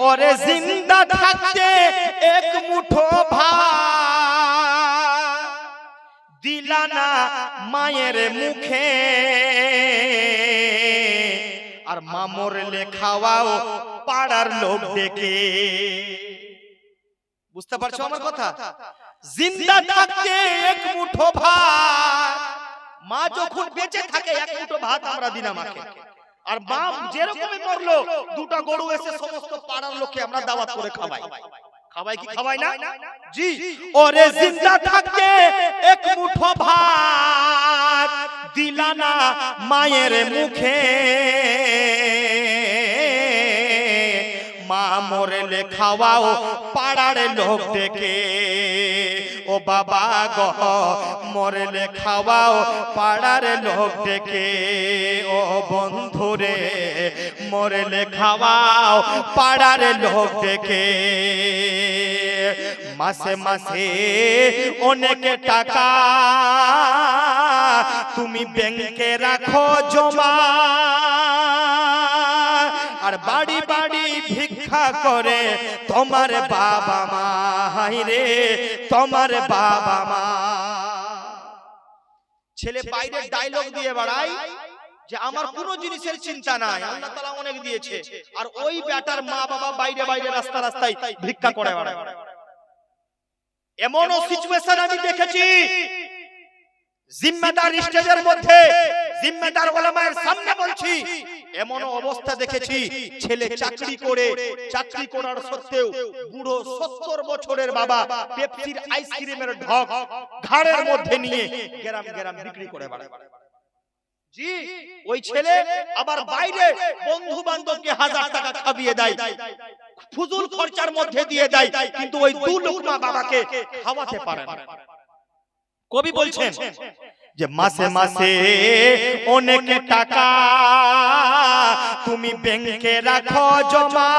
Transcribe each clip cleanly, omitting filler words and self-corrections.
ওরে জিন্দা থাকতে এক মুঠো ভাত দিলা না মায়ের মুখে, আর মা মরলে খাওয়াও পাড়ার লোক ডেকে। বুঝতে পারছো আমার কথা? জিন্দা থাকতে এক মুঠো ভাত, মা যখন বেঁচে থাকে এক মুঠো ভাত আমরা দিনা মাকে, আর মা যেরকমই মরলো দুটো গরু এসে সমস্ত পাড়ার লোককে আমরা দাওয়াত করে খাওয়াই। খাওয়াই কি খাওয়াই না? জি। ওরে জিন্দা থাকতে এক মুঠো ভাত দিলা না মায়ের মুখে, মা মরলে খাওয়াও পাড়ার লোক ডেকে। ও বাবা গো মরলে খাওয়াও পাড়ার লোক ডেকে। ও বন্ধুরে মরলে খাওয়াও পাড়ার লোক ডেকে। মাসে মাসে অনেক টাকা তুমি ব্যাংকে রাখো জমা, আর বাড়ি বাড়ি ভিক্ষা করে তোমার বাবা মা। রে তোমার বাবা মা। ছেলে বাইরে ডায়লগ দিয়ে বেড়ায় যে আমার কোনো জিনিসের চিন্তা নাই, আল্লাহ তাআলা অনেক দিয়েছে, আর ওই বেটার মা বাবা বাইরে বাইরে রাস্তা রাস্তায় ভিক্ষা করে বেড়ায়। এমনও সিচুয়েশন আমি দেখেছি জিম্মেদার স্টেজের মধ্যে, জিম্মেদার ওলামায়ের সামনে বলছি, এমন অবস্থা দেখেছি ছেলে চাকরি করে, চাকরি করার সত্ত্বেও বুড়ো 70 বছরের বাবা পেপসির আইসক্রিমের ঢক ঘাড়ের মধ্যে নিয়ে গ্রাম গ্রাম বিক্রি করে বেড়ায়। জি, ওই ছেলে আবার বাইরে বন্ধু বান্ধবকে 1000 টাকা খাবিয়ে দেয়, ফুজুল খরচার মধ্যে দিয়ে দেয়, কিন্তু ওই 2 লোকমা বাবাকে খাওয়াতে পারে না। কবি বলছেন যে মাসে মাসে অনেক টাকা তুমি ব্যাংকে রাখো জমা,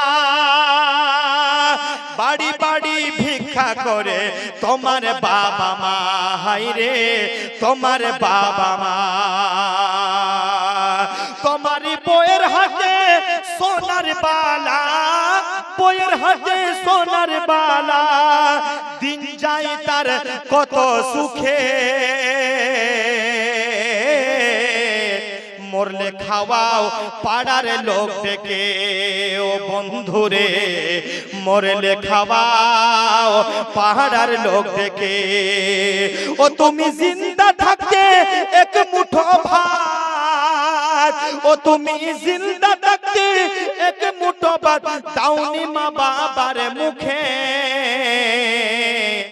বাড়ি বাড়ি ভিক্ষা করে তোমার বাবা মা। হায়রে তোমার বাবা মা। তোমার বউয়ের হাতে সোনার বালা, বউয়ের হাতে সোনার বালা, দিন যায় তার কত সুখে, মরলে খাওয়াও পাড়ার লোক ডেকে। ও বন্ধুরে মরলে খাওয়াও পাড়ার লোক ডেকে। ও তুমি জিন্দা থাকতে এক মুঠো ভাত, ও তুমি জিন্দা থাকতে এক মুঠো ভাত দাওনি মা বাবার মুখে।